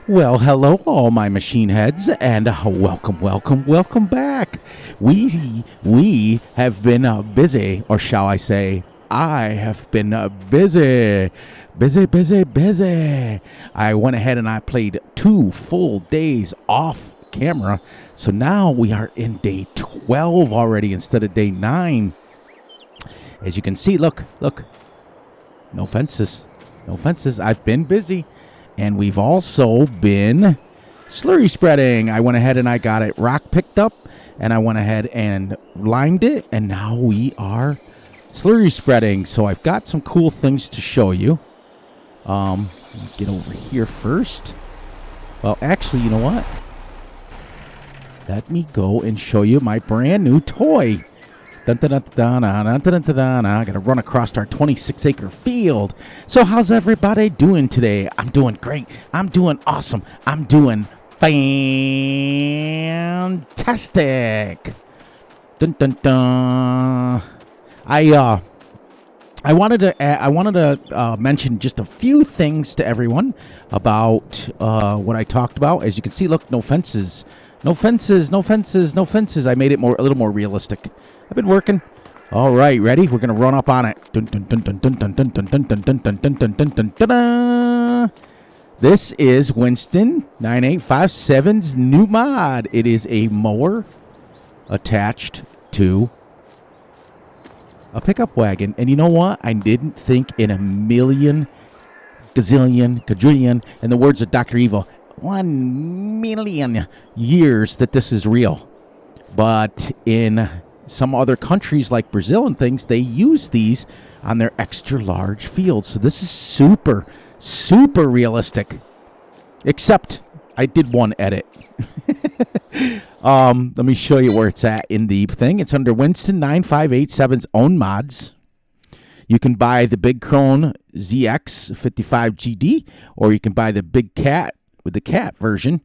Well, hello, all my machine heads, and welcome back. We have been busy, or shall I say, I have been busy. I went ahead and I played 2 full days off camera, so now we are in day 12 already instead of day 9. As you can see, look, no fences. I've been busy. And we've also been slurry spreading. I went ahead and I got it rock picked up, and I went ahead and lined it, and now we are slurry spreading. So I've got some cool things to show you. Get over here first. Well, actually, you know what? Let me go and show you my brand new toy. I gotta run across our 26-acre field. So how's everybody doing today? I'm doing great. I'm doing awesome. I'm doing fantastic. I wanted to mention just a few things to everyone about what I talked about. As you can see, look, no fences. I made it a little more realistic. I've been working. All right, ready? We're going to run up on it. This is Winston 9857's new mod. It is a mower attached to a pickup wagon. And you know what? I didn't think in a million, gazillion, quadrillion, in the words of Dr. Evil, 1 million years that this is real. But in some other countries like Brazil and things, they use these on their extra large fields. So this is super, super realistic. Except I did one edit. Let me show you where it's at in the thing. It's under Winston 9587's own mods. You can buy the Big Crone ZX55 GD, or you can buy the Big Cat with the cat version.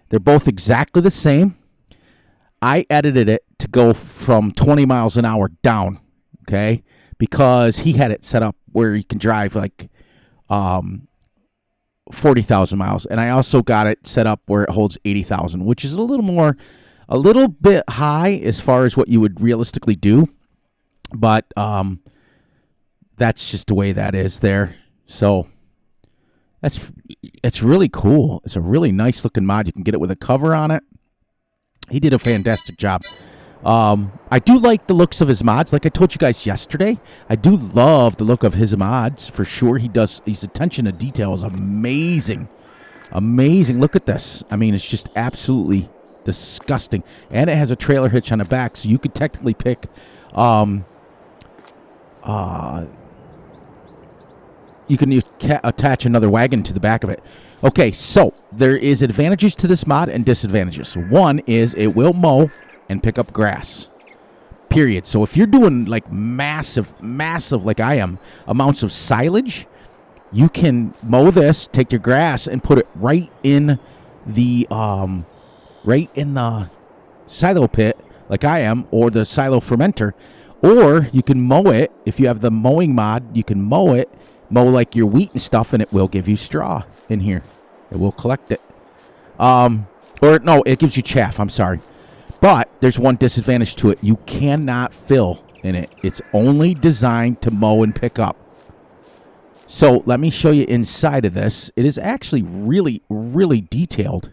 They're both exactly the same. I edited it to go from 20 miles an hour down, okay? Because he had it set up where you can drive like 40,000 miles. And I also got it set up where it holds 80,000, which is a little bit high as far as what you would realistically do. But that's just the way that is there. So it's really cool. It's a really nice looking mod. You can get it with a cover on it. He did a fantastic job. I do like the looks of his mods. Like I told you guys yesterday, I do love the look of his mods for sure. His attention to detail is amazing. Look at this. I mean, it's just absolutely disgusting. And it has a trailer hitch on the back, so you could technically pick you can attach another wagon to the back of it. Okay, so there is advantages to this mod and disadvantages. One is it will mow and pick up grass, period. So if you're doing like massive, like I am, amounts of silage, you can mow this, take your grass, and put it right in the silo pit, like I am, or the silo fermenter. Or you can mow it, if you have the mowing mod, you can mow like your wheat and stuff, and it will give you straw in here. It will collect it. Or no, it gives you chaff, I'm sorry. But there's one disadvantage to it. You cannot fill in it. It's only designed to mow and pick up. So let me show you inside of this. It is actually really, really detailed.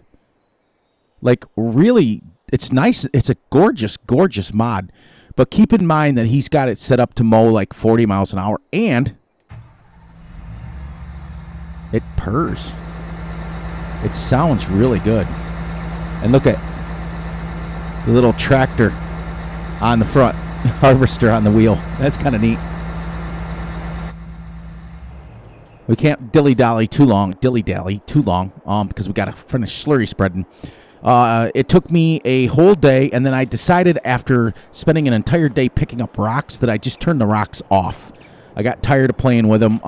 Like really, it's nice. It's a gorgeous, gorgeous mod. But keep in mind that he's got it set up to mow like 40 miles an hour, and it purrs. It sounds really good. And look at the little tractor on the front, harvester on the wheel. That's kind of neat. We can't dilly-dally too long, because we got to finish slurry spreading. It took me a whole day, and then I decided after spending an entire day picking up rocks that I just turned the rocks off. I got tired of playing with them,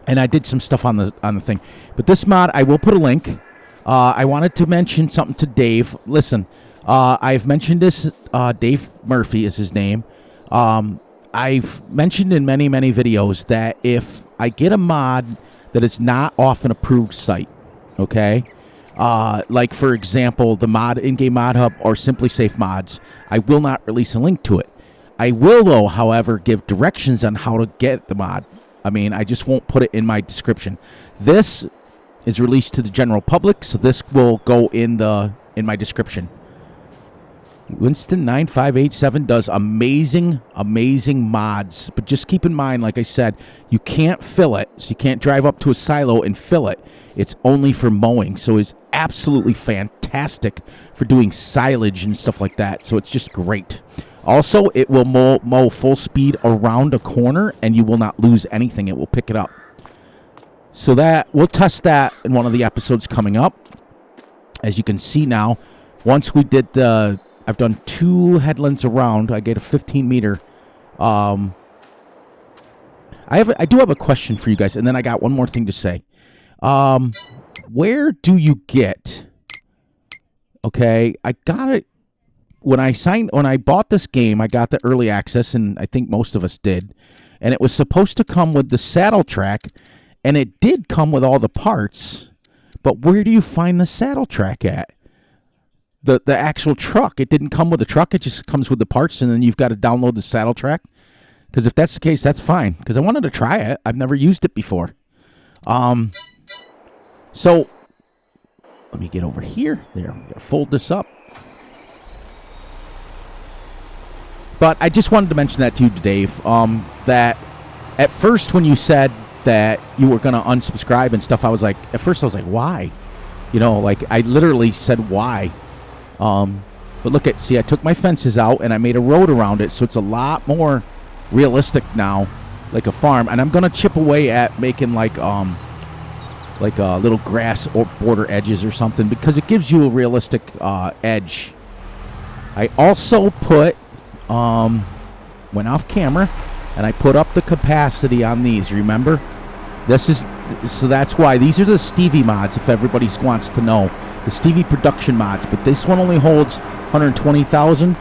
and I did some stuff on the thing. But this mod, I will put a link. I wanted to mention something to Dave. Listen, I've mentioned this. Dave Murphy is his name. I've mentioned in many, many videos that if I get a mod that is not off an approved site, okay? Like, for example, the in-game mod hub or Simply Safe mods, I will not release a link to it. I will, though, however, give directions on how to get the mod. I mean, I just won't put it in my description. This is released to the general public, so this will go in my description. Winston 9587 does amazing mods, but just keep in mind, like I said, you can't fill it, so you can't drive up to a silo and fill it. It's only for mowing, so it's absolutely fantastic for doing silage and stuff like that, so it's just great. Also, it will mow full speed around a corner, and you will not lose anything. It will pick it up. So that we'll test that in one of the episodes coming up. As you can see now, once we did I've done 2 headlands around. I get a 15-meter. I do have a question for you guys, and then I got one more thing to say. Where do you get? Okay, I got it when I bought this game. I got the early access, and I think most of us did. And it was supposed to come with the saddle track, and it did come with all the parts. But where do you find the saddle track at? The actual truck. It didn't come with the truck. It just comes with the parts, and then you've got to download the saddle track. Because if that's the case, that's fine. Because I wanted to try it. I've never used it before. So let me get over here. There, I'm gonna fold this up. But I just wanted to mention that to you, Dave. That at first when you said that you were gonna unsubscribe and stuff, I was like, why? You know, like I literally said why. But look see, I took my fences out and I made a road around it, so it's a lot more realistic now, like a farm. And I'm gonna chip away at making like little grass or border edges or something, because it gives you a realistic edge. I also put went off camera and I put up the capacity on these. Remember, so that's why these are the Stevie mods, if everybody wants to know, the Stevie production mods. But this one only holds 120,000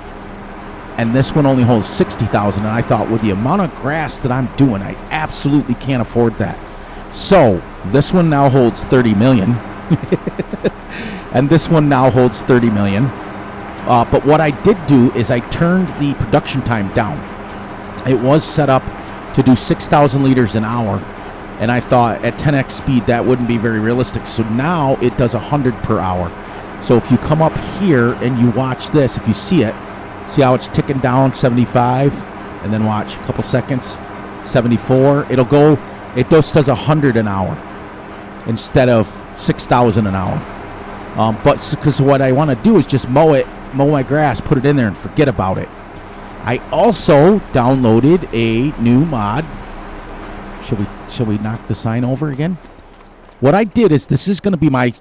and this one only holds 60,000. And I thought, with the amount of grass that I'm doing, I absolutely can't afford that. So this one now holds 30 million and this one now holds 30 million. But what I did do is I turned the production time down. It was set up to do 6,000 liters an hour, and I thought at 10x speed that wouldn't be very realistic. So now it does 100 per hour. So if you come up here and you watch this, if you see it, see how it's ticking down, 75, and then watch a couple seconds, 74. It just does 100 an hour instead of 6,000 an hour. But because what I want to do is just mow my grass, put it in there, and forget about it. I also downloaded a new mod. Shall we knock the sign over again? What I did is, this is going to be my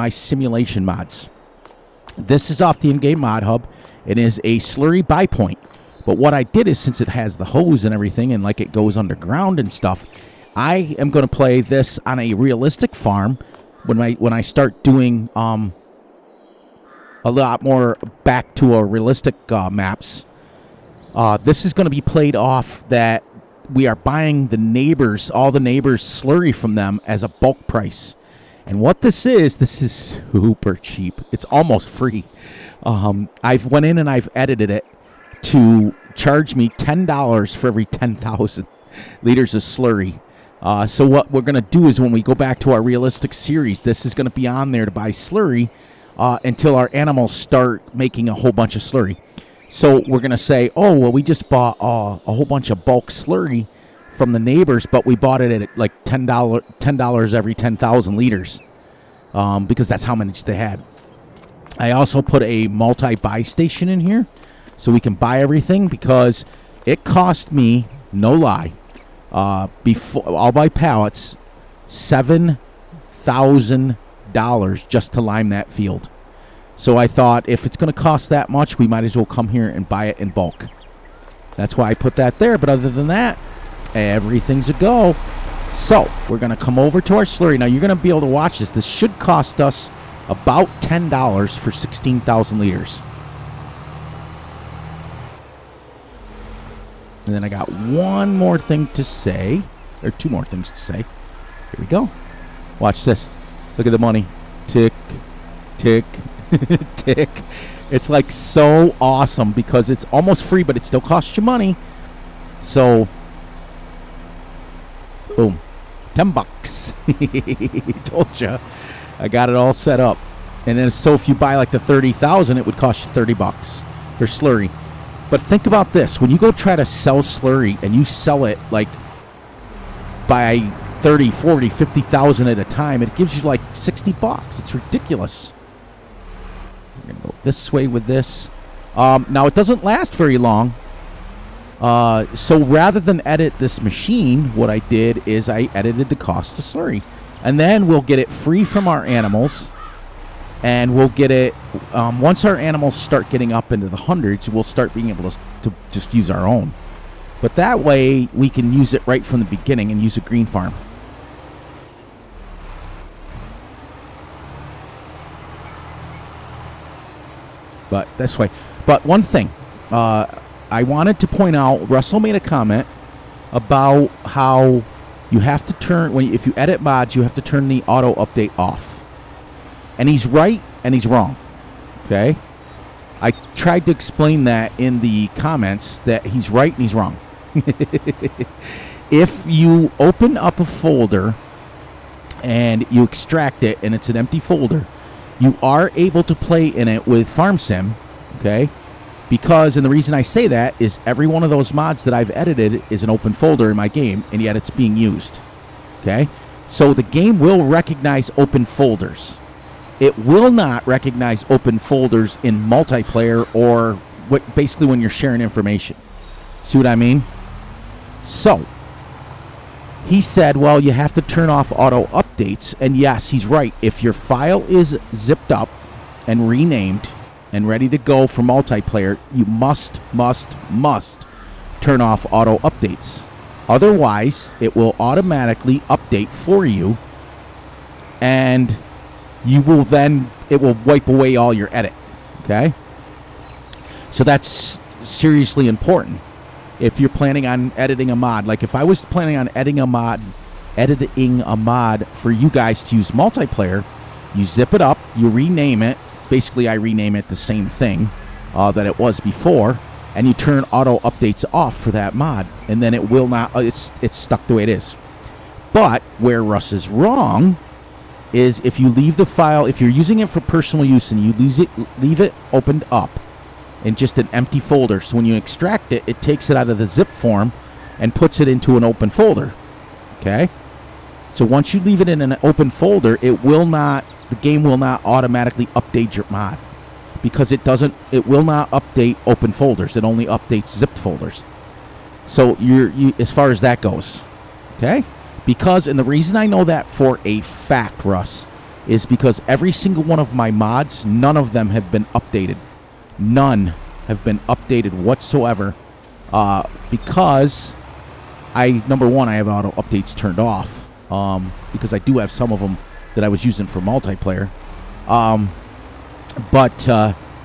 simulation mods. This is off the in-game mod hub. It is a Slurry buy point. But what I did is, since it has the hose and everything, and like it goes underground and stuff, I am going to play this on a realistic farm when I start doing a lot more back to a realistic maps. This is going to be played off that we are buying all the neighbors' slurry from them as a bulk price. And what this is super cheap. It's almost free. I've went in and I've edited it to charge me $10 for every 10,000 liters of slurry. So what we're going to do is, when we go back to our realistic series, this is going to be on there to buy slurry until our animals start making a whole bunch of slurry. So we're going to say, oh, well, we just bought a whole bunch of bulk slurry from the neighbors, but we bought it at like $10 every 10,000 liters because that's how many they had. I also put a multi-buy station in here so we can buy everything, because it cost me, no lie, before I'll buy pallets, $7,000 just to lime that field. So I thought, if it's going to cost that much, we might as well come here and buy it in bulk. That's why I put that there. But other than that, everything's a go. So we're going to come over to our slurry. Now, you're going to be able to watch this. This should cost us about $10 for 16,000 liters. And then I got one more thing to say, or two more things to say. Here we go. Watch this. Look at the money. Tick, tick, tick. It's like so awesome because it's almost free, but it still costs you money. So, boom. $10. Told you. I got it all set up. And then so if you buy like the 30,000, it would cost you $30 for Slurry. But think about this. When you go try to sell Slurry and you sell it like by 30, 40, 50,000 at a time, it gives you like $60. It's ridiculous. We're going to go this way with this. Now, it doesn't last very long. So rather than edit this machine, what I did is I edited the cost of Slurry. And then we'll get it free from our animals. And we'll get it, once our animals start getting up into the hundreds, we'll start being able to just use our own. But that way, we can use it right from the beginning and use a green farm. But this way. But one thing, I wanted to point out, Russell made a comment about how you have to turn, if you edit mods, you have to turn the auto update off. And he's right and he's wrong. Okay? I tried to explain that in the comments that he's right and he's wrong. If you open up a folder and you extract it and it's an empty folder, you are able to play in it with Farm Sim, okay? Because, and the reason I say that is every one of those mods that I've edited is an open folder in my game, and yet it's being used, okay? So the game will recognize open folders. It will not recognize open folders in multiplayer or basically when you're sharing information. See what I mean? So, he said, well, you have to turn off auto updates. And yes, he's right. If your file is zipped up and renamed and ready to go for multiplayer, you must turn off auto updates. Otherwise, it will automatically update for you, and you will then, it will wipe away all your edit, okay? So that's seriously important. If you're planning on editing a mod, like if I was planning on editing a mod for you guys to use multiplayer, you zip it up, you rename it. Basically, I rename it the same thing that it was before, and you turn auto updates off for that mod, and then it will not, it's stuck the way it is. But where Russ is wrong is if you leave the file, if you're using it for personal use and you leave it opened up in just an empty folder, so when you extract it, it takes it out of the zip form and puts it into an open folder, okay? So once you leave it in an open folder, it will not, the game will not automatically update your mod because it will not update open folders. It only updates zipped folders. So you as far as that goes, okay? Because, and the reason I know that for a fact, Russ, is because every single one of my mods, none of them have been updated. None have been updated whatsoever because number one, I have auto updates turned off because I do have some of them that I was using for multiplayer. But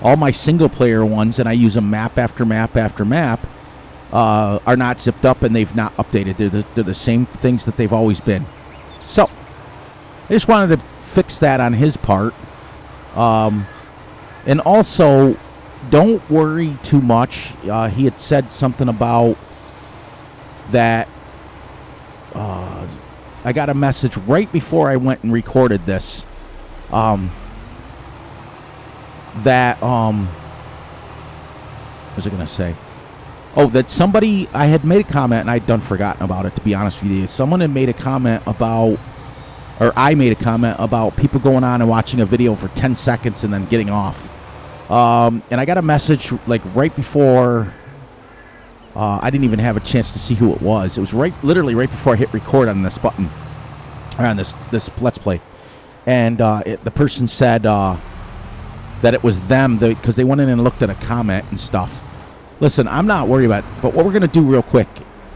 all my single player ones, and I use them map after map after map, are not zipped up and they've not updated. They're the same things that they've always been. So I just wanted to fix that on his part. And also, don't worry too much. He had said something about that. I got a message right before I went and recorded this. What was I going to say? Oh, that somebody, I had made a comment and I'd done forgotten about it, to be honest with you. Someone had made a comment about, or I made a comment about people going on and watching a video for 10 seconds and then getting off. And I got a message like right before, I didn't even have a chance to see who it was. It was literally right before I hit record on this button, or on this Let's Play. And the person said that it was them because they went in and looked at a comment and stuff. Listen, I'm not worried about it, but what we're going to do real quick,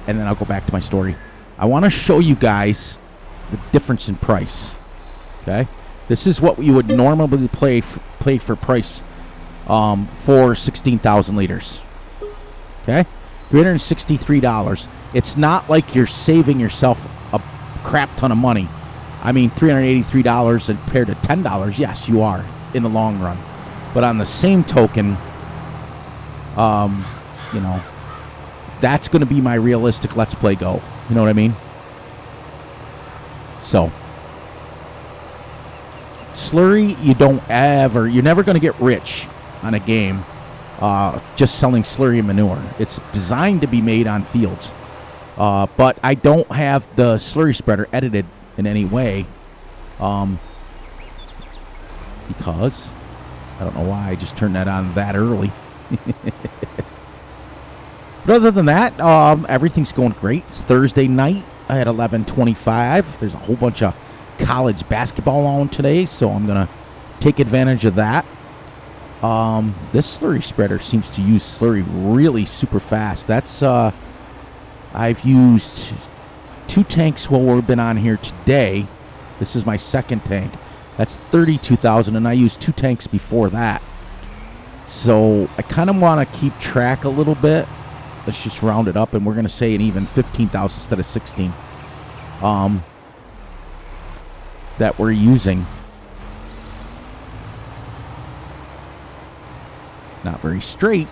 and then I'll go back to my story. I want to show you guys the difference in price, okay? This is what you would normally play for price for 16,000 liters, okay? $363. It's not like you're saving yourself a crap ton of money. I mean, $383 compared to $10, yes, you are in the long run. But on the same token, you know, that's going to be my realistic Let's Play go. You know what I mean? So, Slurry, you're never going to get rich on a game just selling slurry and manure. It's designed to be made on fields. But I don't have the slurry spreader edited in any way because I don't know why I just turned that on that early. But other than that, everything's going great. It's Thursday night at 11:25. There's a whole bunch of college basketball on today, so I'm going to take advantage of that. This slurry spreader seems to use slurry really super fast. That's I've used 2 tanks while we've been on here today. This is my second tank. That's 32,000, and I used 2 tanks before that. So I kind of want to keep track a little bit. Let's just round it up, and we're going to say an even 15,000 instead of 16 that we're using. Not very straight.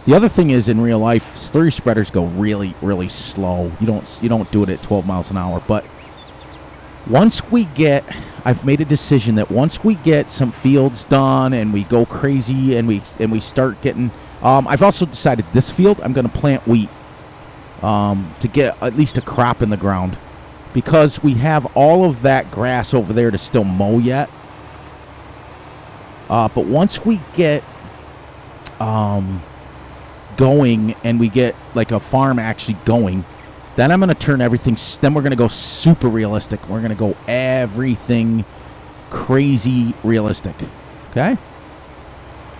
The other thing is, in real life, slurry spreaders go really, really slow. You don't do it at 12 miles an hour. But I've made a decision that once we get some fields done and we go crazy and we start getting, I've also decided this field I'm going to plant wheat to get at least a crop in the ground, because we have all of that grass over there to still mow yet. But once we get going and we get like a farm actually going, then I'm going to turn everything, then we're going to go super realistic. We're going to go everything crazy realistic. Okay?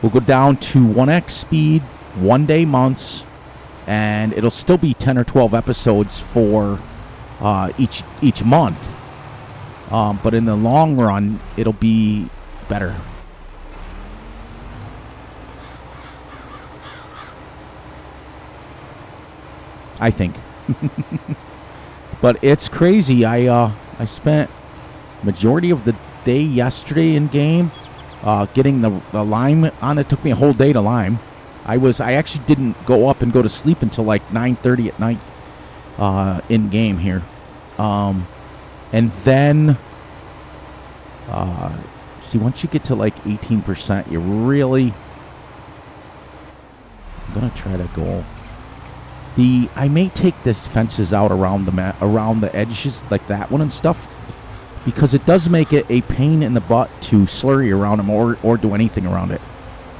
We'll go down to 1x speed, 1 day months, and it'll still be 10 or 12 episodes for each month. But in the long run, it'll be better. I think. But it's crazy. I spent majority of the day yesterday in game getting the lime on. It took me a whole day to lime. I actually didn't go up and go to sleep until like 9:30 at night in game here. And then see, once you get to like 18%, you really, I'm gonna try to go. I may take this fences out around the edges like that one and stuff, because it does make it a pain in the butt to slurry around them or do anything around it.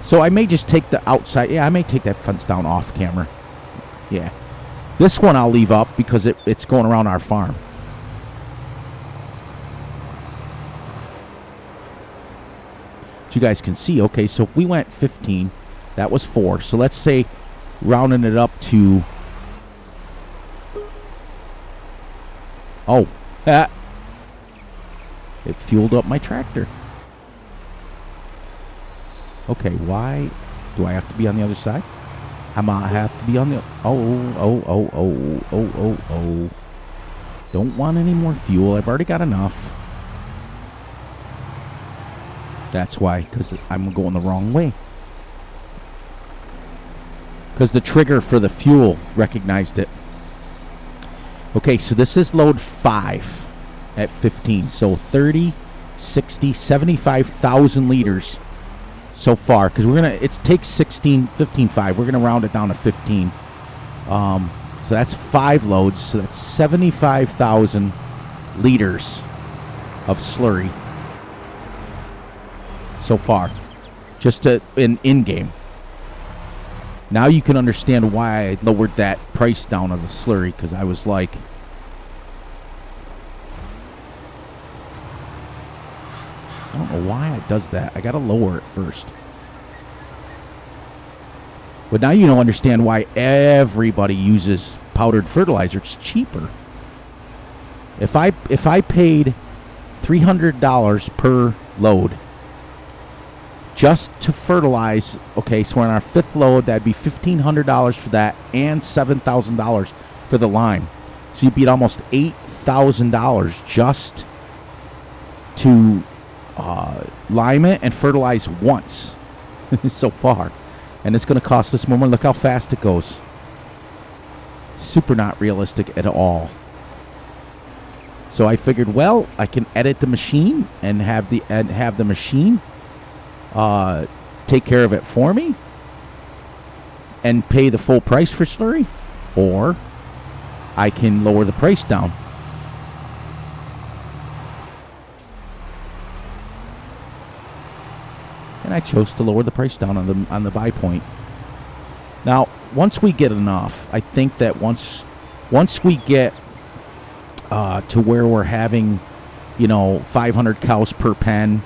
So I may just take the outside. Yeah, I may take that fence down off camera. Yeah, this one I'll leave up because it's going around our farm. But you guys can see. Okay, so if we went 15, that was 4. So let's say rounding it up to. Oh, it fueled up my tractor. Okay, why do I have to be on the other side? I might have to be on the... Oh. Don't want any more fuel. I've already got enough. That's why, because I'm going the wrong way. Because the trigger for the fuel recognized it. Okay, so this is load 5 at 15. So 30, 60, 75,000 liters so far. Because it takes 15.5. We're gonna round it down to 15. So that's 5 loads. So that's 75,000 liters of slurry so far, just in game. Now you can understand why I lowered that price down of the slurry, because I was like, I don't know why it does that. I got to lower it first. But now you understand why everybody uses powdered fertilizer. It's cheaper. If I paid $300 per load just to fertilize, okay, so on our 5th load, that'd be $1,500 for that and $7,000 for the lime. So you beat almost $8,000 just to lime it and fertilize once so far. And it's going to cost us more money. Look how fast it goes. Super not realistic at all. So I figured, well, I can edit the machine and have the machine take care of it for me and pay the full price for Slurry, or I can lower the price down. And I chose to lower the price down on the buy point. Now, once we get enough, I think that once we get to where we're having, 500 cows per pen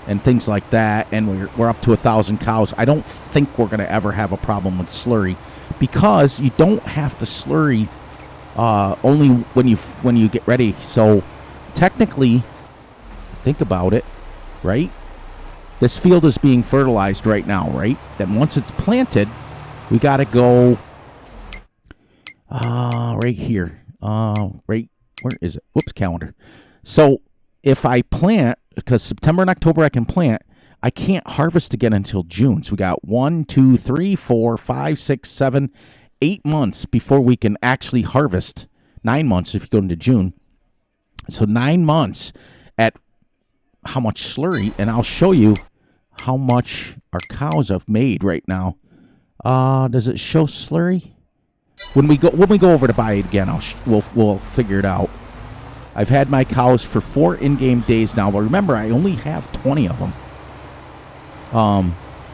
and things like that, and we're up to 1,000 cows, I don't think we're going to ever have a problem with Slurry, because you don't have to Slurry only when you get ready. So technically, think about it, right? This field is being fertilized right now, right? And once it's planted, we got to go right here. Right, where is it? Whoops, calendar. So if I plant, because September and October I can plant, I can't harvest again until June. So we got 1, 2, 3, 4, 5, 6, 7, 8 months before we can actually harvest. 9 months if you go into June. So 9 months at how much Slurry, and I'll show you how much our cows have made right now. Does it show Slurry? When we go over to buy it again, we'll figure it out. I've had my cows for 4 in-game days now, but remember, I only have 20 of them.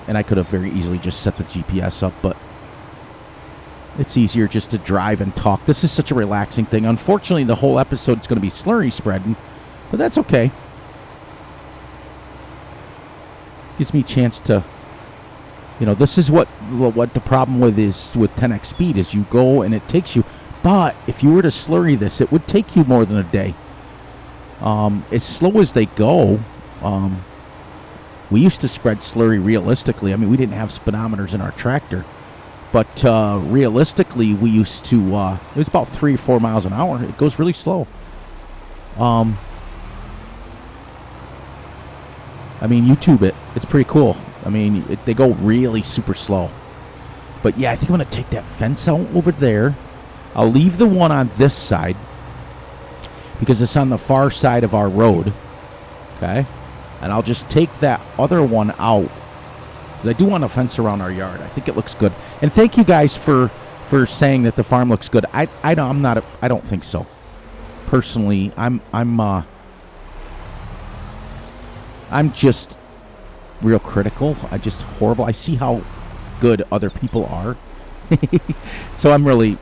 And I could have very easily just set the GPS up, but it's easier just to drive and talk. This is such a relaxing thing. Unfortunately, the whole episode is going to be Slurry spreading, but that's okay. Gives me a chance to, this is what the problem with 10x speed is. You go and it takes you, but if you were to Slurry this, it would take you more than a day. As slow as they go, we used to spread Slurry realistically. I mean, we didn't have speedometers in our tractor, but realistically, we used to, it was about 3 or 4 miles an hour. It goes really slow. I mean, YouTube it. It's pretty cool. I mean, they go really super slow. But yeah, I think I'm going to take that fence out over there. I'll leave the one on this side because it's on the far side of our road. Okay? And I'll just take that other one out because I do want a fence around our yard. I think it looks good. And thank you guys for saying that the farm looks good. I don't think so. Personally, I'm just real critical. I'm just horrible. I see how good other people are. So I'm really...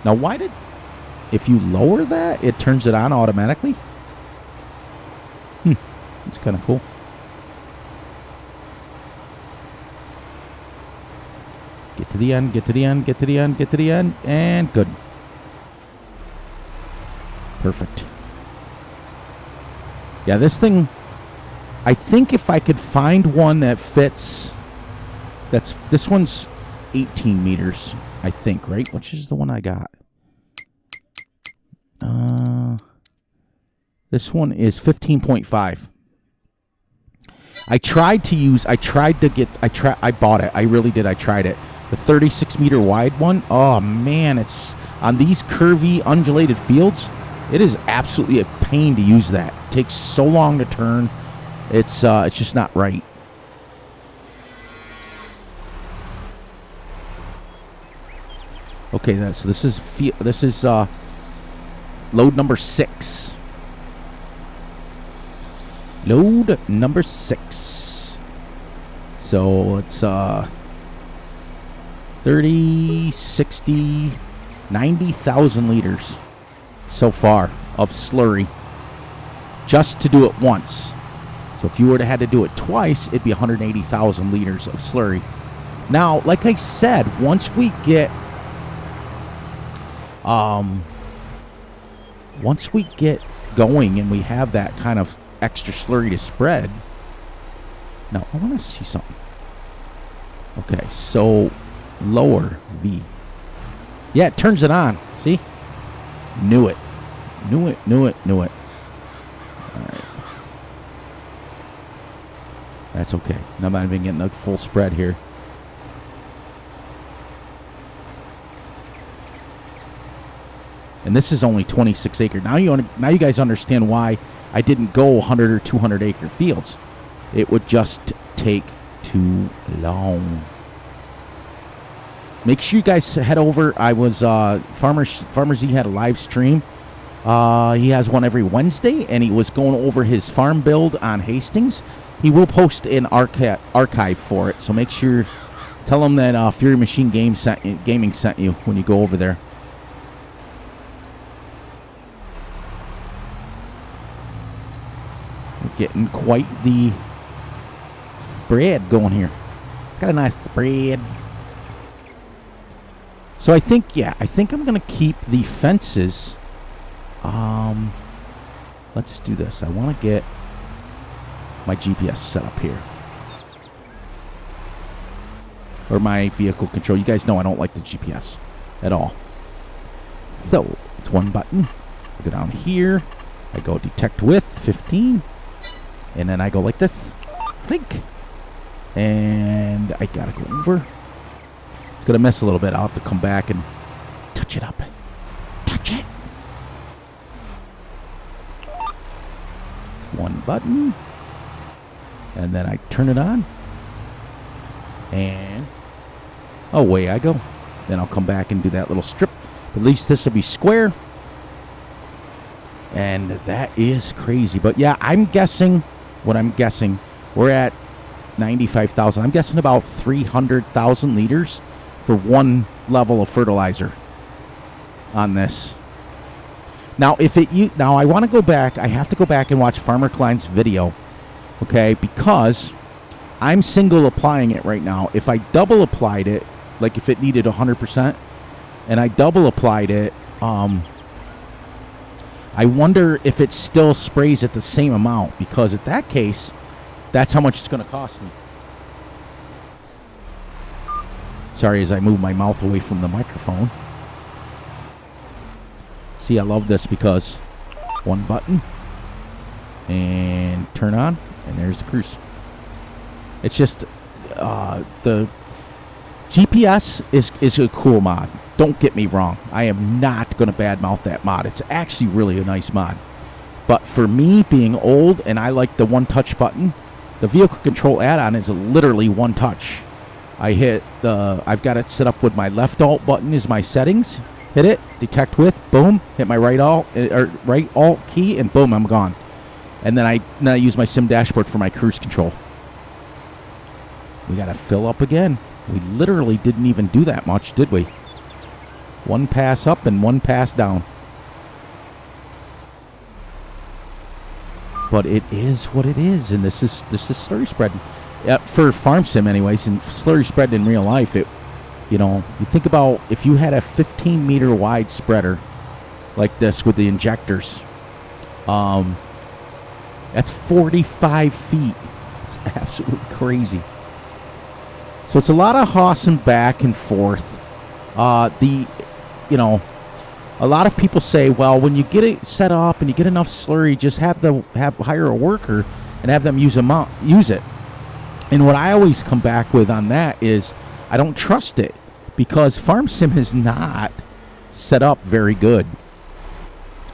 Now, if you lower that, it turns it on automatically? That's kind of cool. Get to the end, get to the end, get to the end, get to the end, and good. Perfect. Yeah, this thing, I think if I could find one that fits, this one's 18 meters, I think, right? Which is the one I got? This one is 15.5. I bought it. I really did. I tried it. The 36 meter wide one. Oh man, it's on these curvy, undulated fields. It is absolutely a pain to use that. It takes so long to turn. It's just not right. Okay, so this is load number 6. Load number 6. So it's 30, 60, 90,000 liters so far of Slurry just to do it once. So if you were to have to do it twice, it'd be 180,000 liters of Slurry. Now, like I said, once we get going and we have that kind of extra Slurry to spread. Now, I want to see something. Okay, so lower V. Yeah, it turns it on. See? Knew it. Knew it. All right. That's okay. I'm not even getting a full spread here. And this is only 26 acre. Now you guys understand why I didn't go 100 or 200 acre fields. It would just take too long. Make sure you guys head over. I was Farmer Z had a live stream. He has one every Wednesday, and he was going over his farm build on Hastings. He will post an archive for it, so make sure, tell him that Fury Machine Gaming sent you when you go over there. We're getting quite the spread going here. It's got a nice spread. So I think I'm going to keep the fences. Let's do this. I want to get my GPS set up here. Or my vehicle control. You guys know I don't like the GPS at all. So, it's one button. I go down here. I go detect width, 15. And then I go like this. Blink. And I got to go over. It's going to miss a little bit. I'll have to come back and touch it up. Touch it. It's one button. And then I turn it on. And away I go. Then I'll come back and do that little strip. At least this will be square. And that is crazy. But yeah, I'm guessing, we're at 95,000. I'm guessing about 300,000 liters for one level of fertilizer on this. Now, I want to go back. I have to go back and watch Farmer Klein's video, okay? Because I'm single applying it right now. If I double applied it, like if it needed 100%, and I double applied it, I wonder if it still sprays at the same amount. Because in that case, that's how much it's going to cost me. Sorry, as I move my mouth away from the microphone. See, I love this because one button and turn on, and there's the cruise. It's just the GPS is a cool mod. Don't get me wrong. I am not going to badmouth that mod. It's actually really a nice mod. But for me, being old and I like the one-touch button, the vehicle control add-on is literally one touch. I've got it set up with my left alt button is my settings. Hit it, detect width, boom. Hit my right alt key, and boom, I'm gone. And then I use my sim dashboard for my cruise control. We got to fill up again. We literally didn't even do that much, did we? One pass up and one pass down. But it is what it is, and this is slurry spreading. For farm sim anyways, and slurry spread in real life, you think about if you had a 15-meter wide spreader like this with the injectors, that's 45 feet. It's absolutely crazy. So it's a lot of hossing back and forth. A lot of people say, well, when you get it set up and you get enough slurry, just hire a worker and have them use it. And what I always come back with on that is I don't trust it because Farm Sim is not set up very good.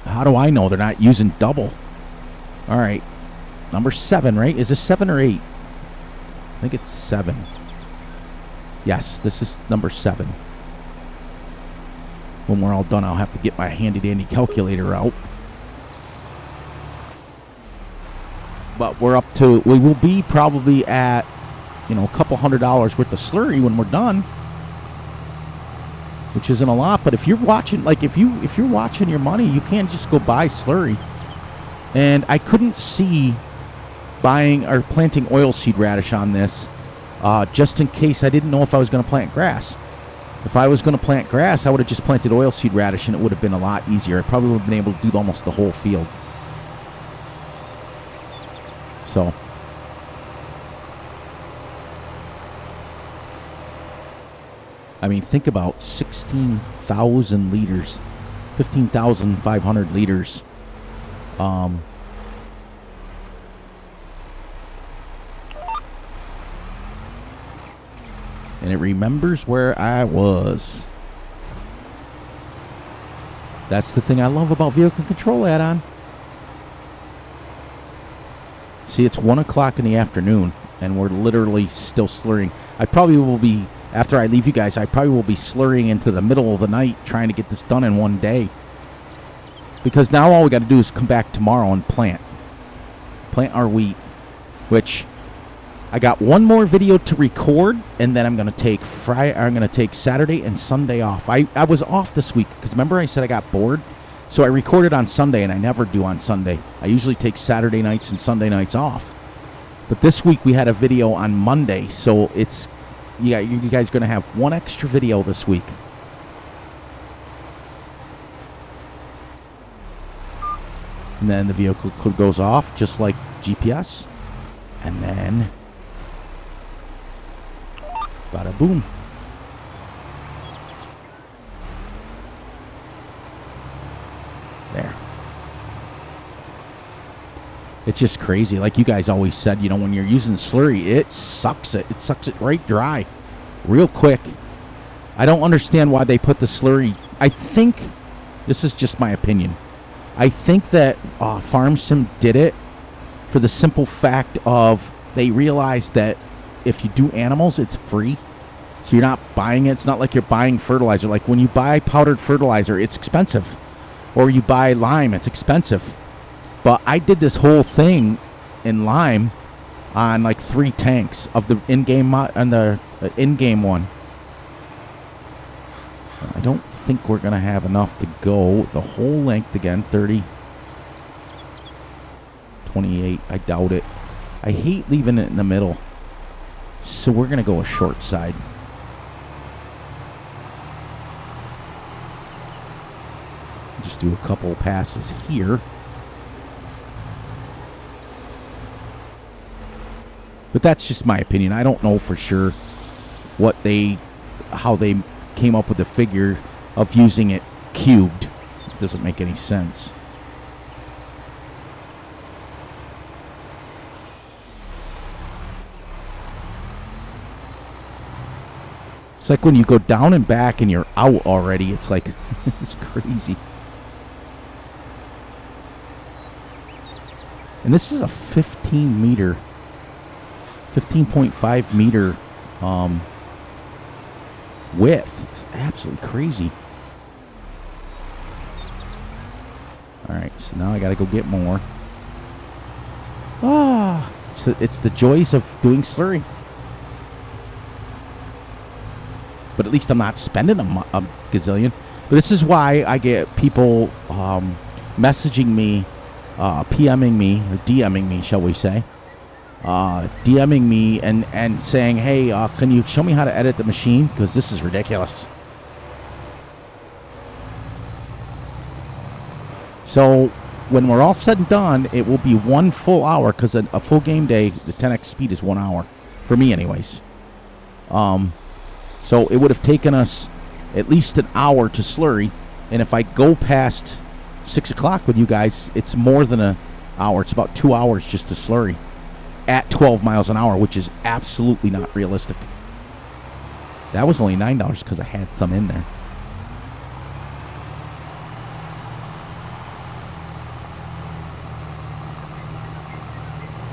How do I know they're not using double? All right, number 7, right? Is this 7 or 8? I think it's 7. Yes, this is number 7. When we're all done, I'll have to get my handy-dandy calculator out. But we will be probably at, a couple $100 worth of slurry when we're done, which isn't a lot. But if you're watching, if you're watching your money, you can't just go buy slurry. And I couldn't see buying or planting oilseed radish on this, just in case I didn't know if I was going to plant grass. If I was going to plant grass, I would have just planted oilseed radish, and it would have been a lot easier. I probably would have been able to do almost the whole field. So, I mean, think about 16,000 liters, 15,500 liters. And it remembers where I was. That's the thing I love about vehicle control add-on. See, it's 1 o'clock in the afternoon, and we're literally still slurring. I probably will be, after I leave you guys, I probably will be slurring into the middle of the night trying to get this done in one day. Because now all we got to do is come back tomorrow and plant our wheat, which I got one more video to record, and then I'm going to take Saturday and Sunday off. I was off this week because remember I said I got bored, so I recorded on Sunday, and I never do on Sunday. I usually take Saturday nights and Sunday nights off, but this week we had a video on Monday, so it's you guys are going to have one extra video this week. And then the vehicle goes off just like GPS, and then bada boom. There. It's just crazy. Like you guys always said, when you're using Slurry, it sucks it. It sucks it right dry. Real quick. I don't understand why they put the Slurry. I think, this is just my opinion, I think that FarmSim did it for the simple fact of they realized that if you do animals, it's free. So you're not buying it. It's not like you're buying fertilizer. Like when you buy powdered fertilizer, it's expensive. Or you buy lime, it's expensive. But I did this whole thing in lime on like 3 tanks of the in-game in-game one. I don't think we're going to have enough to go the whole length again. 30, 28. I doubt it. I hate leaving it in the middle. So we're going to go a short side. Just do a couple passes here. But that's just my opinion. I don't know for sure how they came up with the figure of using it cubed. It doesn't make any sense. It's like when you go down and back and you're out already. It's like, it's crazy. And this is a 15.5 meter width. It's absolutely crazy. All right, so now I got to go get more. It's the joys of doing Slurry. But at least I'm not spending a gazillion. But this is why I get people messaging me, PMing me, or DMing me, shall we say. DMing me and saying, hey, can you show me how to edit the machine? Because this is ridiculous. So when we're all said and done, it will be 1 full hour, because a full game day, the 10x speed is 1 hour. For me anyways. So it would have taken us at least an hour to Slurry. And if I go past 6 o'clock with you guys, it's more than an hour. It's about 2 hours just to Slurry at 12 miles an hour, which is absolutely not realistic. That was only $9 because I had some in there.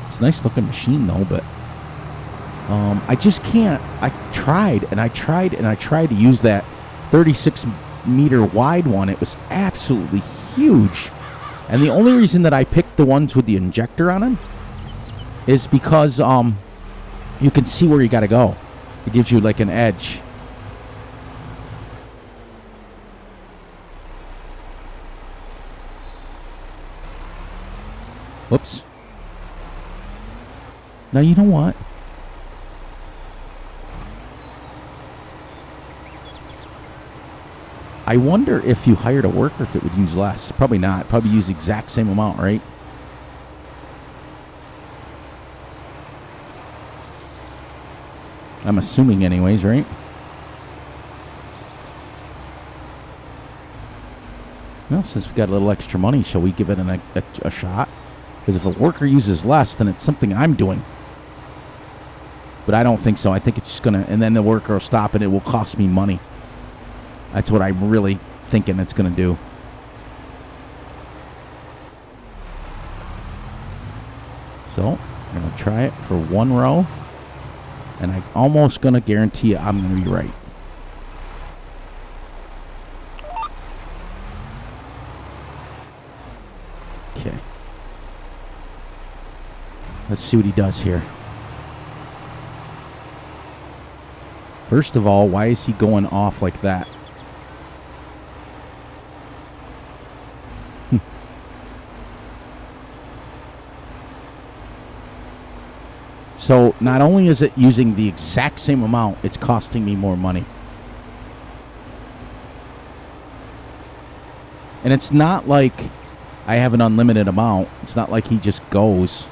It's a nice looking machine though, but I just can't. I tried to use that 36 meter wide one. It was absolutely huge. And the only reason that I picked the ones with the injector on them is because you can see where you got to go. It gives you like an edge. Whoops. Now you know what? I wonder if you hired a worker if it would use less. Probably not. Probably use the exact same amount, right? I'm assuming anyways, right? Well, since we got a little extra money, shall we give it a shot? Because if the worker uses less, then it's something I'm doing. But I don't think so. I think it's just going to... And then the worker will stop and it will cost me money. That's what I'm really thinking it's going to do. So, I'm going to try it for one row. And I'm almost going to guarantee you I'm going to be right. Okay. Let's see what he does here. First of all, why is he going off like that? So not only is it using the exact same amount, it's costing me more money. And it's not like I have an unlimited amount. It's not like he just goes.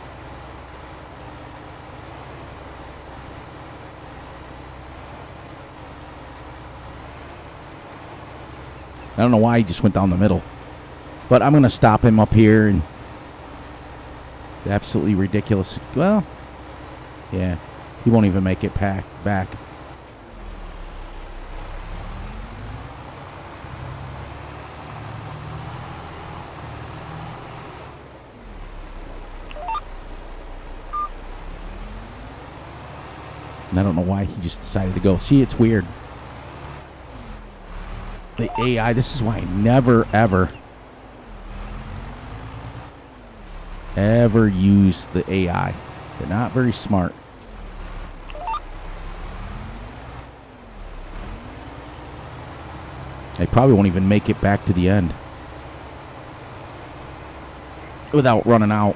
I don't know why he just went down the middle. But I'm going to stop him up here. And it's absolutely ridiculous. Well, yeah, he won't even make it back. And I don't know why he just decided to go. See, it's weird. The AI, this is why I never, ever use the AI. They're not very smart. I probably won't even make it back to the end without running out.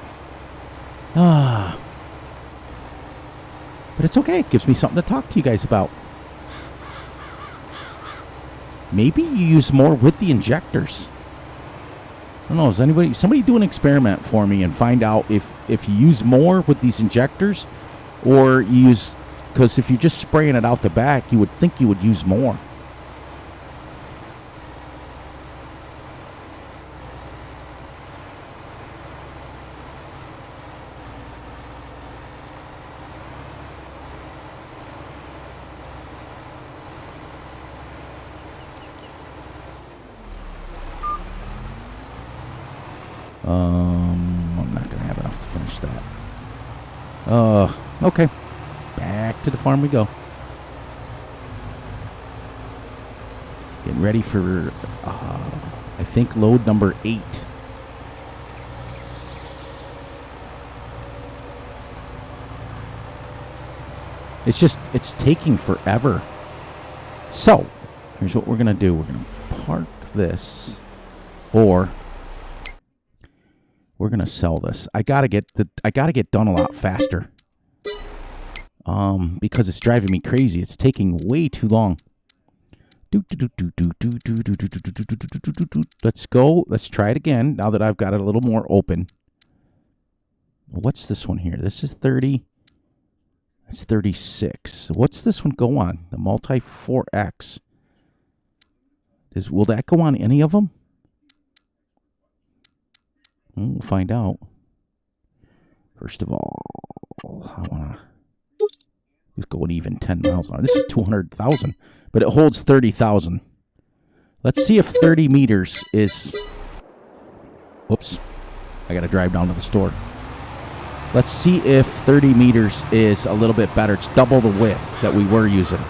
But it's okay. It gives me something to talk to you guys about. Maybe you use more with the injectors. I don't know. Is somebody do an experiment for me and find out if you use more with these injectors, or you use, because if you're just spraying it out the back, you would think you would use more. I'm not going to have enough to finish that. Okay. Back to the farm we go. Getting ready for, I think, load number 8. It's taking forever. So, here's what we're going to do. We're going to park this, or we're gonna sell this. I gotta get done a lot faster. Because it's driving me crazy. It's taking way too long. Let's go. Let's try it again. Now that I've got it a little more open. What's this one here? This is 30. That's 36. What's this one go on? The multi 4X. Will that go on any of them? We'll find out. First of all, I want to just go an even 10 miles an hour. This is 200,000, but it holds 30,000. Let's see if 30 meters is... Whoops. I got to drive down to the store. Let's see if 30 meters is a little bit better. It's double the width that we were using.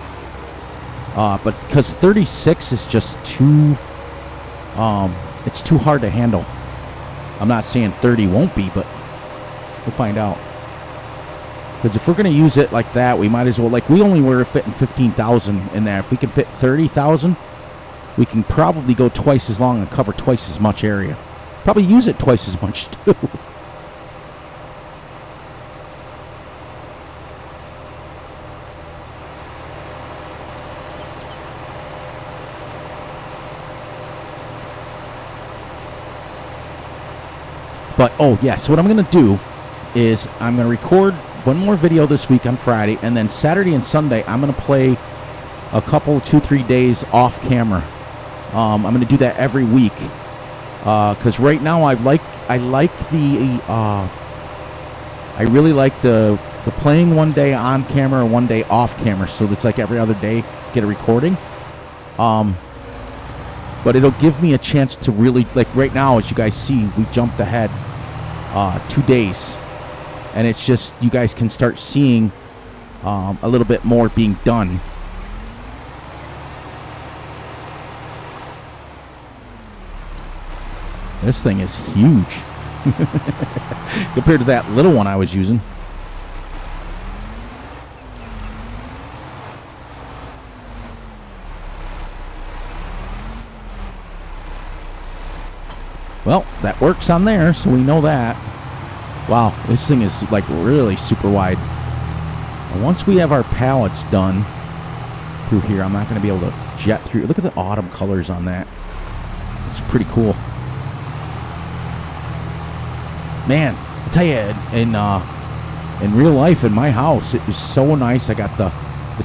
But because 36 is just too... it's too hard to handle. I'm not saying 30 won't be, but we'll find out. Because if we're going to use it like that, we might as well... Like, we only were fitting 15,000 in there. If we can fit 30,000, we can probably go twice as long and cover twice as much area. Probably use it twice as much, too. But, oh, yes, what I'm going to do is I'm going to record one more video this week on Friday, and then Saturday and Sunday I'm going to play a couple, 2-3 days off camera. I'm going to do that every week. Because right now I really like the playing one day on camera, one day off camera. So it's like every other day get a recording. But it'll give me a chance to really, like right now, as you guys see, we jumped ahead 2 days. And it's just, you guys can start seeing a little bit more being done. This thing is huge compared to that little one I was using. Well, that works on there, so we know that. Wow, this thing is like really super wide. And once we have our pallets done through here, I'm not going to be able to jet through. Look at the autumn colors on that. It's pretty cool. Man, I tell you, in real life, in my house, it was so nice. I got the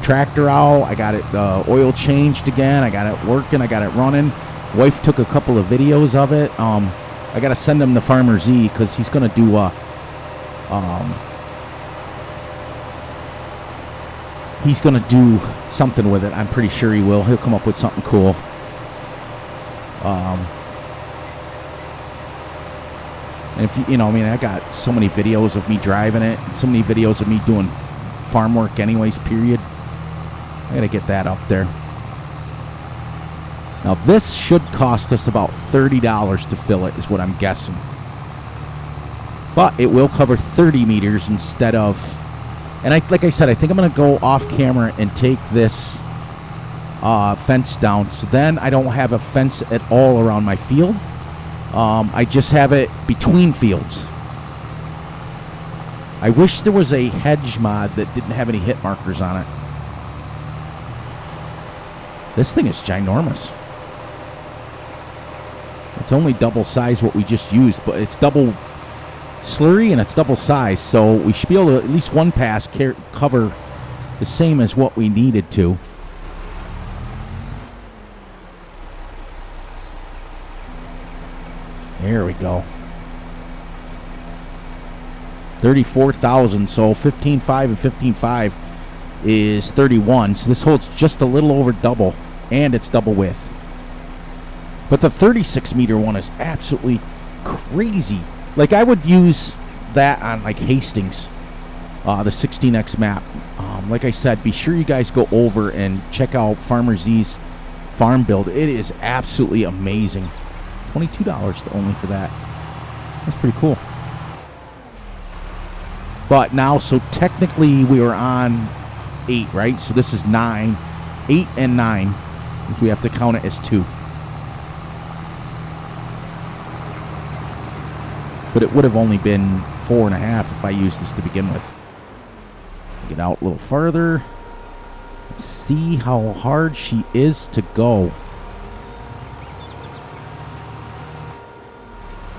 tractor out. I got it oil changed again. I got it working. I got it running. Wife took a couple of videos of it. I got to send him to Farmer Z because he's going to do he's going to do something with it. I'm pretty sure he will. He'll come up with something cool. And if you know, I mean, I got so many videos of me driving it, so many videos of me doing farm work anyways, period. I got to get that up there. Now, this should cost us about $30 to fill it, is what I'm guessing. But it will cover 30 meters instead of... And like I said, I think I'm going to go off camera and take this fence down. So then I don't have a fence at all around my field. I just have it between fields. I wish there was a hedge mod that didn't have any hit markers on it. This thing is ginormous. It's only double size what we just used, but it's double slurry and it's double size, so we should be able to at least one pass cover the same as what we needed to. There we go. 34,000, so 15.5 and 15.5 is 31, so this holds just a little over double, and it's double width. But the 36 meter one is absolutely crazy. Like, I would use that on like Hastings, the 16X map. Like I said, be sure you guys go over and check out Farmer Z's farm build. It is absolutely amazing. $22 only for that. That's pretty cool. But now, so technically we were on 8, right? So this is 9. 8 and 9. If we have to count it as 2. But it would have only been 4.5 if I used this to begin with. Get out a little further. Let's see how hard she is to go.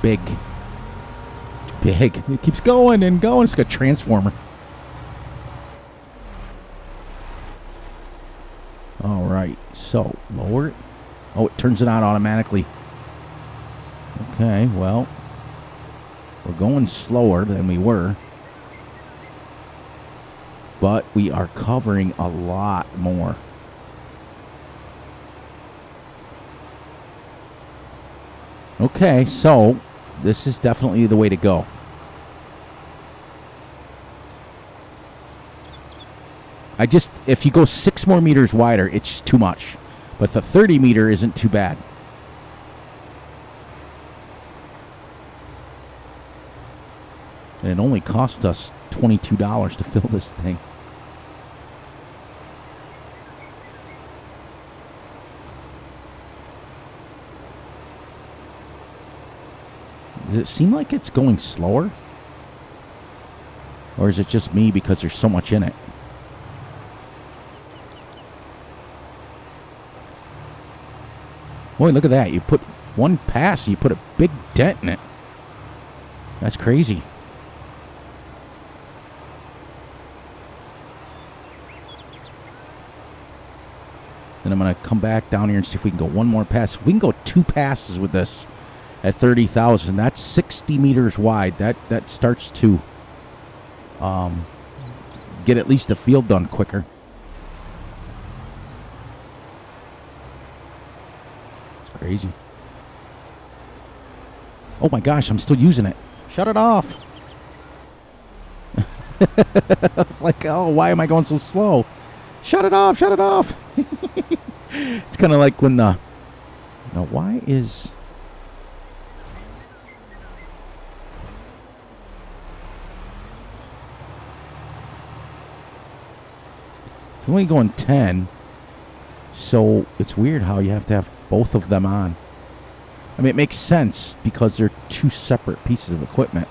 Big. It keeps going and going. It's like a transformer. All right. So, lower it. Oh, it turns it on automatically. Okay, well. We're going slower than we were. But we are covering a lot more. Okay, so this is definitely the way to go. If you go 6 more meters wider, it's too much. But the 30 meter isn't too bad. And it only cost us $22 to fill this thing. Does it seem like it's going slower? Or is it just me because there's so much in it? Boy, look at that. You put one pass, you put a big dent in it. That's crazy. Then I'm going to come back down here and see if we can go one more pass. If we can go 2 passes with this, at 30,000. That's 60 meters wide. That starts to get at least a field done quicker. It's crazy. Oh my gosh, I'm still using it. Shut it off. It's like, oh, why am I going so slow? Shut it off, shut it off. It's kind of like when the... Now, why is... It's only going 10. So it's weird how you have to have both of them on. I mean, it makes sense because they're two separate pieces of equipment.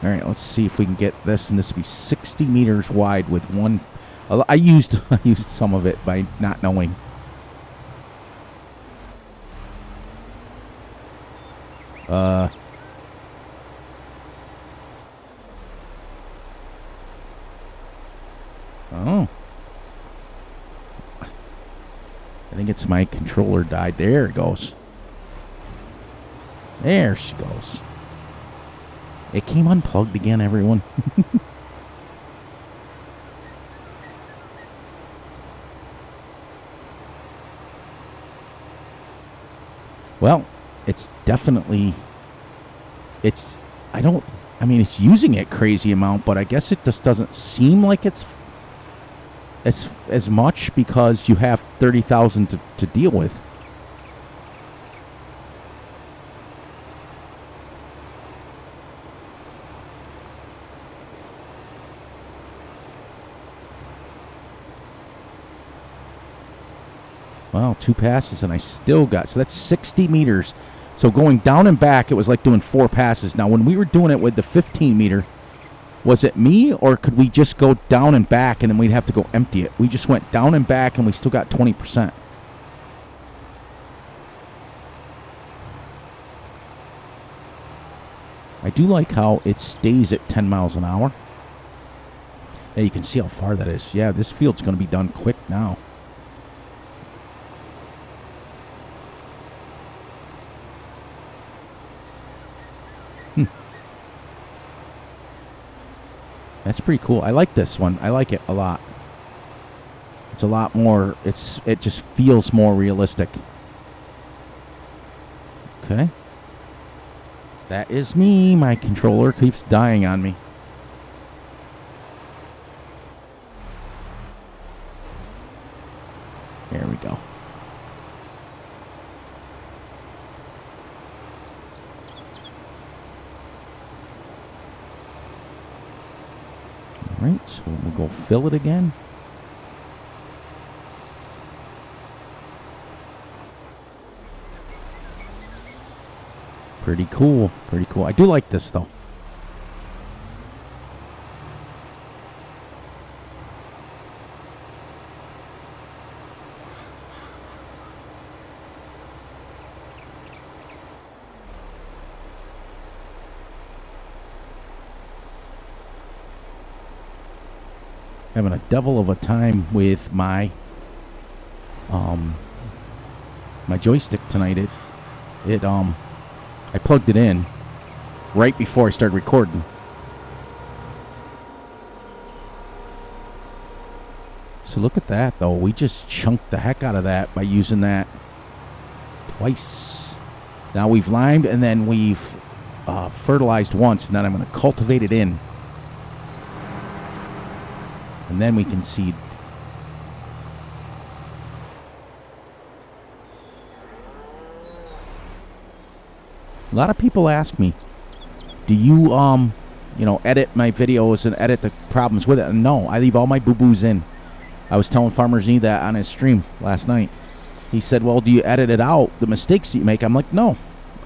All right, let's see if we can get this, and this will be 60 meters wide with one. I used some of it by not knowing. Oh, I think it's my controller died. There it goes. There she goes. It came unplugged again, everyone. Well, it's definitely... It's using it crazy amount, but I guess it just doesn't seem like it's as much because you have 30,000 to deal with. Wow, 2 passes and I still got... So that's 60 meters. So going down and back, it was like doing 4 passes. Now, when we were doing it with the 15 meter, was it me or could we just go down and back and then we'd have to go empty it? We just went down and back and we still got 20%. I do like how it stays at 10 miles an hour. Yeah, you can see how far that is. Yeah, this field's going to be done quick now. That's pretty cool. I like this one. I like it a lot. It's a lot more... It just feels more realistic. Okay. That is me. My controller keeps dying on me. There we go. All right, so we'll go fill it again. Pretty cool. Pretty cool. I do like this, though. Having a devil of a time with my my joystick tonight. I plugged it in right before I started recording. So look at that, though. We just chunked the heck out of that by using that twice. Now we've limed and then we've fertilized once, and then I'm going to cultivate it in. And then we can seed. A lot of people ask me, do you, edit my videos and edit the problems with it? And no, I leave all my boo-boos in. I was telling Farmer Z that on his stream last night. He said, well, do you edit it out, the mistakes that you make? I'm like, no,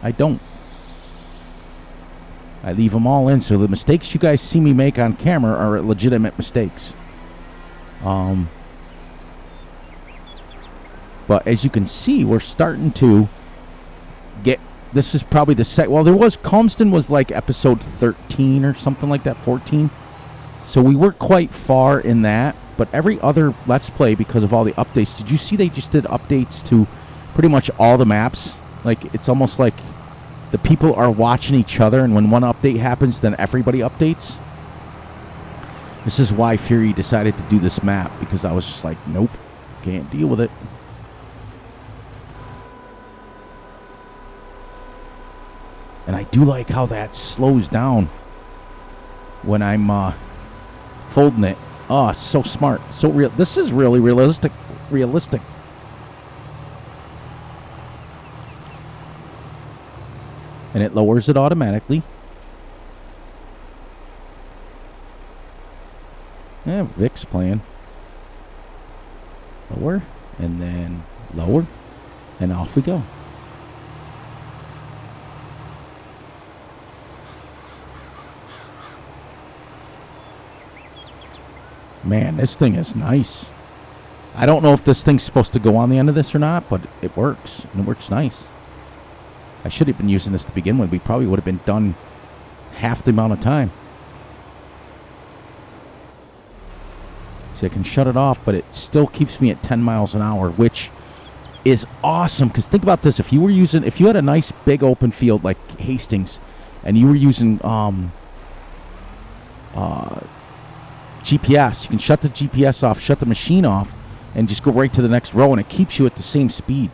I don't. I leave them all in. So the mistakes you guys see me make on camera are legitimate mistakes. But as you can see, we're starting to get... This is probably the second... Well, Calmston was like episode 13 or something like that, 14. So we weren't quite far in that. but every other Let's Play, because of all the updates, did you see they just did updates to pretty much all the maps? Like, it's almost like the people are watching each other, and when one update happens, then everybody updates. This is why Fury decided to do this map, because I was just like, nope, can't deal with it. And I do like how that slows down when I'm folding it. Oh, it's so smart. So real. This is really realistic. And it lowers it automatically. Yeah, Vic's playing. Lower, and then lower, and off we go. Man, this thing is nice. I don't know if this thing's supposed to go on the end of this or not, but it works, and it works nice. I should have been using this to begin with. We probably would have been done half the amount of time. So I can shut it off, but it still keeps me at 10 miles an hour, which is awesome. Because think about this: if you had a nice big open field like Hastings, and you were using GPS, you can shut the GPS off, shut the machine off, and just go right to the next row, and it keeps you at the same speed.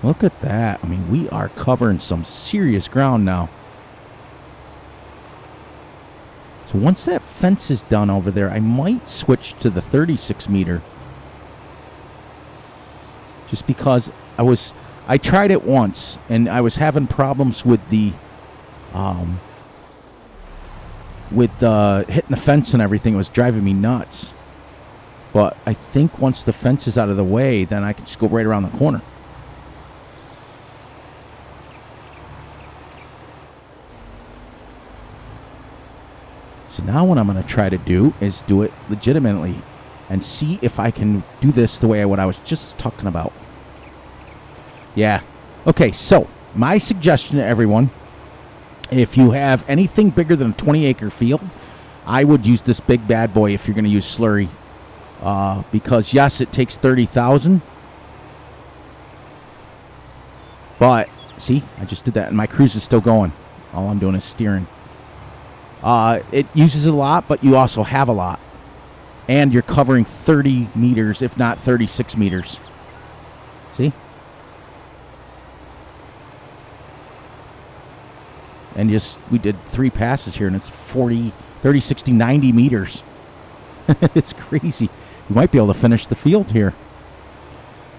Look at that. I mean, we are covering some serious ground now. So once that fence is done over there, I might switch to the 36 meter. Just because I tried it once, and I was having problems with the hitting the fence and everything. It was driving me nuts. But I think once the fence is out of the way, then I can just go right around the corner. So now what I'm going to try to do is do it legitimately and see if I can do this the way what I was just talking about. Yeah. Okay, so my suggestion to everyone, if you have anything bigger than a 20-acre field, I would use this big bad boy if you're going to use Slurry. Because, yes, it takes 30,000. But, see, I just did that, and my cruise is still going. All I'm doing is steering. It uses a lot, but you also have a lot. And you're covering 30 meters, if not 36 meters. See? And we did 3 passes here, and it's 40, 30, 60, 90 meters. It's crazy. You might be able to finish the field here.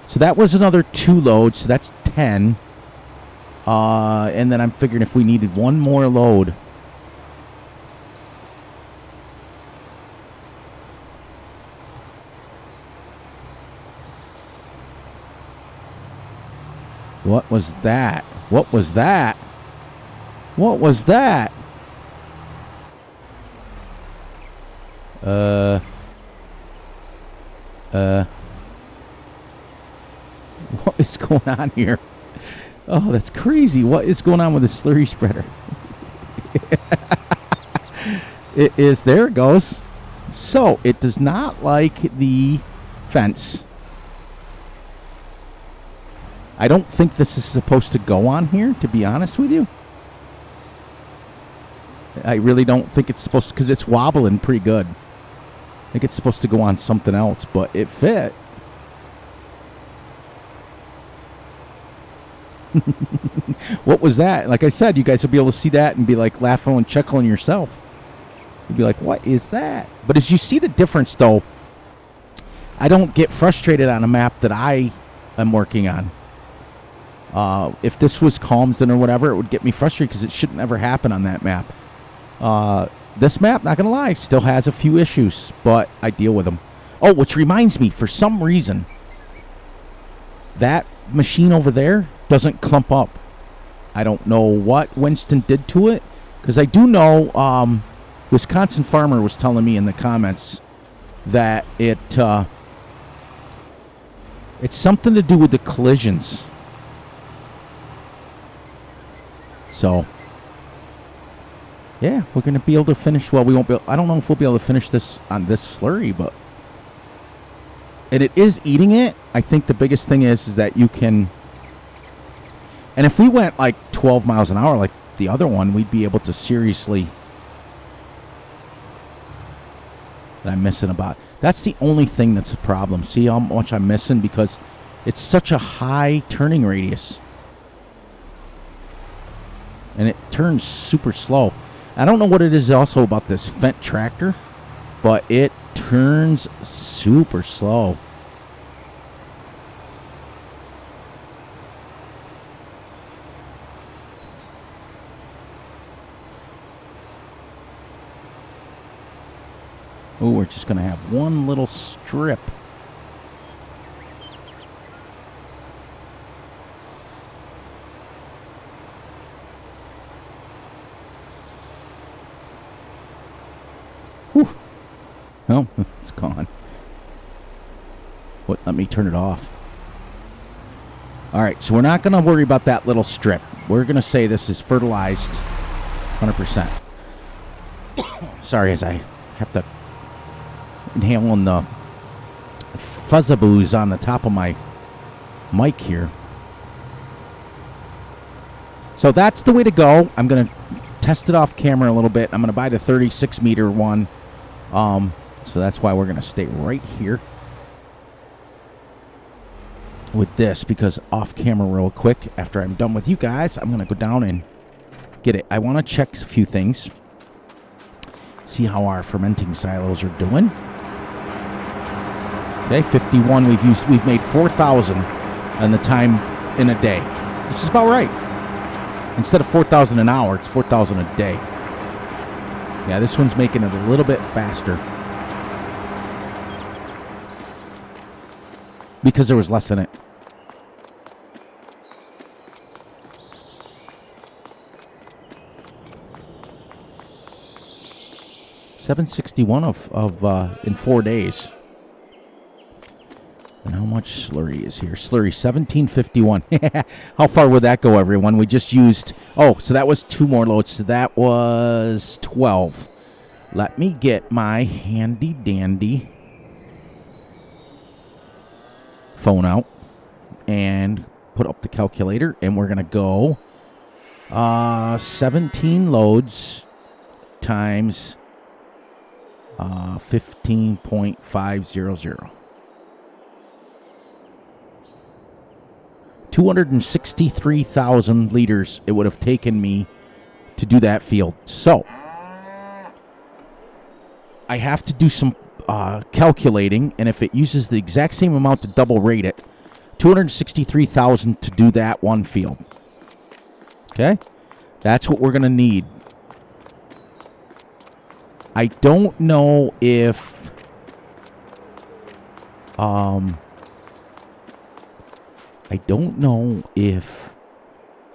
So that was another 2 loads, so that's 10. And then I'm figuring if we needed one more load. What was that? What was that? What was that? What is going on here? Oh, that's crazy. What is going on with the slurry spreader? It is, there it goes. So, it does not like the fence. I don't think this is supposed to go on here, to be honest with you. I really don't think it's supposed to, because it's wobbling pretty good. I think it's supposed to go on something else, but it fit. What was that? Like I said, you guys will be able to see that and be like laughing and chuckling yourself. You'll be like, what is that? But as you see the difference, though, I don't get frustrated on a map that I am working on. If this was Calmsden or whatever, it would get me frustrated because it shouldn't ever happen on that map. This map, not going to lie, still has a few issues, but I deal with them. Oh, which reminds me, for some reason, that machine over there doesn't clump up. I don't know what Winston did to it, because I do know Wisconsin Farmer was telling me in the comments that it's something to do with the collisions. So, Yeah, we're going to be able to finish. Well, we won't be. I don't know if we'll be able to finish this on this slurry, but and it is eating it. I think the biggest thing is that you can. And if we went like 12 miles an hour like the other one, we'd be able to seriously. That I'm missing about. That's the only thing that's a problem. See how much I'm missing because it's such a high turning radius. And it turns super slow. I don't know what it is also about this Fendt tractor, but it turns super slow. Oh, we're just going to have one little strip. Whew. Oh, it's gone. What? Let me turn it off. All right, so we're not going to worry about that little strip. We're going to say this is fertilized 100%. Sorry, as I have to inhaling the fuzzaboos on the top of my mic here. So that's the way to go. I'm going to test it off camera a little bit. I'm going to buy the 36 meter one. So that's why we're going to stay right here with this, because off camera real quick, after I'm done with you guys, I'm going to go down and get it. I want to check a few things. See how our fermenting silos are doing. Okay, 51. We've made 4,000 in the time in a day. This is about right. Instead of 4,000 an hour, it's 4,000 a day. Yeah, this one's making it a little bit faster because there was less in it. $761 in 4 days. And how much slurry is here? Slurry, 1751. How far would that go, everyone? We just used... Oh, so that was 2 more loads. So that was 12. Let me get my handy-dandy phone out and put up the calculator. And we're going to go 17 loads times 15.500. 263,000 liters it would have taken me to do that field. So I have to do some calculating, and if it uses the exact same amount to double rate it, 263,000 to do that one field. Okay? That's what we're going to need. I don't know if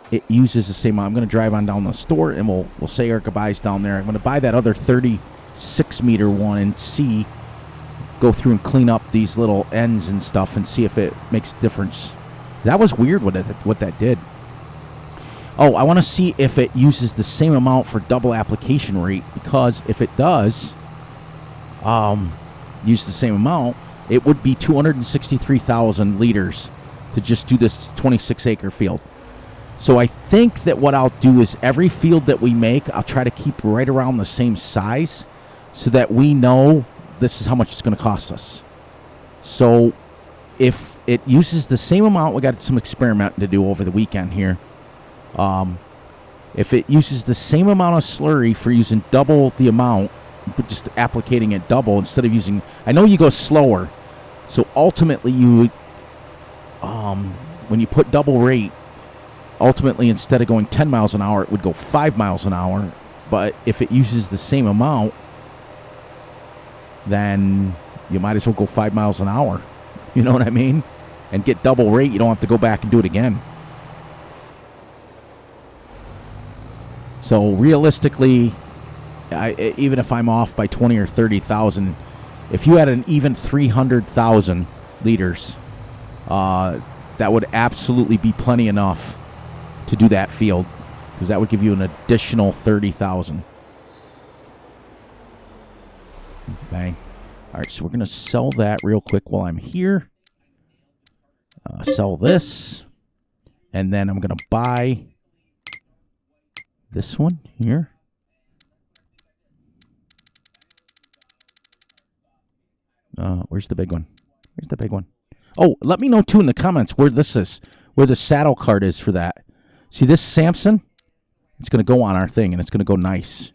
it uses the same amount. I'm going to drive on down to the store, and we'll say our goodbyes down there. I'm going to buy that other 36 meter one and go through and clean up these little ends and stuff and see if it makes a difference. That was weird what that did. Oh, I want to see if it uses the same amount for double application rate, because if it does use the same amount, it would be 263,000 liters to just do this 26-acre field. So I think that what I'll do is every field that we make, I'll try to keep right around the same size so that we know this is how much it's going to cost us. So if it uses the same amount, we got some experimenting to do over the weekend here. If it uses the same amount of slurry for using double the amount, but just applicating it double instead of using... I know you go slower, so ultimately you... when you put double rate, ultimately instead of going 10 miles an hour, it would go 5 miles an hour. But if it uses the same amount, then you might as well go 5 miles an hour. You know what I mean? And get double rate. You don't have to go back and do it again. So realistically, even if I'm off by 20 or 30,000, if you had an even 300,000 liters, that would absolutely be plenty enough to do that field, because that would give you an additional 30,000. Bang. All right, so we're going to sell that real quick while I'm here. Sell this. And then I'm going to buy this one here. Where's the big one? Where's the big one? Oh, let me know, too, in the comments where this is, where the saddle card is for that. See this Samson? It's going to go on our thing, and it's going to go nice.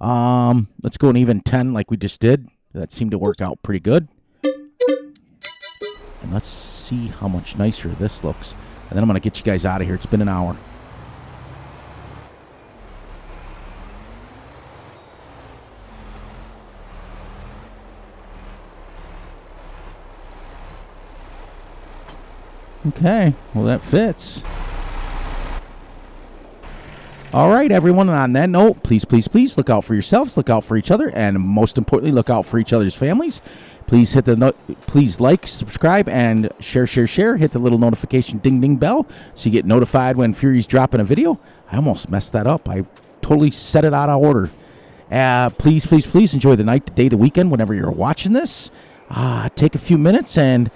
Let's go an even 10 like we just did. That seemed to work out pretty good. And let's see how much nicer this looks. And then I'm going to get you guys out of here. It's been an hour. Okay, well, that fits. All right, everyone. And on that note, please, please, please look out for yourselves, look out for each other, and most importantly, look out for each other's families. Please hit the please like, subscribe, and share. Hit the little notification ding ding bell so you get notified when Fury's dropping a video. I almost messed that up. I totally set it out of order. Please, please, please enjoy the night, the day, the weekend, whenever you're watching this. Take a few minutes and.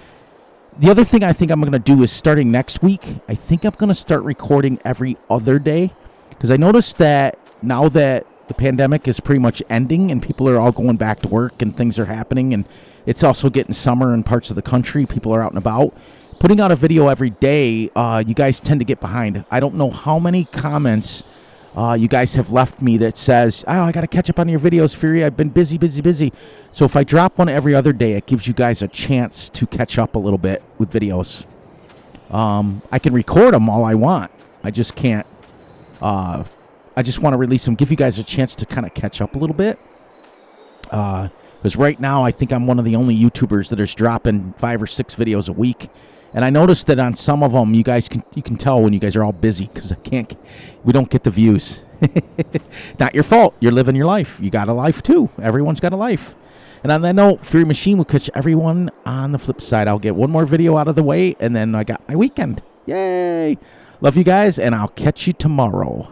The other thing I think I'm going to do is starting next week, I think I'm going to start recording every other day because I noticed that now that the pandemic is pretty much ending and people are all going back to work and things are happening and it's also getting summer in parts of the country. People are out and about. Putting out a video every day, you guys tend to get behind. I don't know how many comments you guys have left me that says, oh, I got to catch up on your videos, Fury. I've been busy. So if I drop one every other day, it gives you guys a chance to catch up a little bit with videos. I can record them all I want. I just can't. I just want to release them, give you guys a chance to kind of catch up a little bit. Because right now, I think I'm one of the only YouTubers that is dropping 5 or 6 videos a week. And I noticed that on some of them, you can tell when you guys are all busy because we don't get the views. Not your fault. You're living your life. You got a life too. Everyone's got a life. And on that note, Fury Machine will catch everyone on the flip side. I'll get one more video out of the way, and then I got my weekend. Yay! Love you guys, and I'll catch you tomorrow.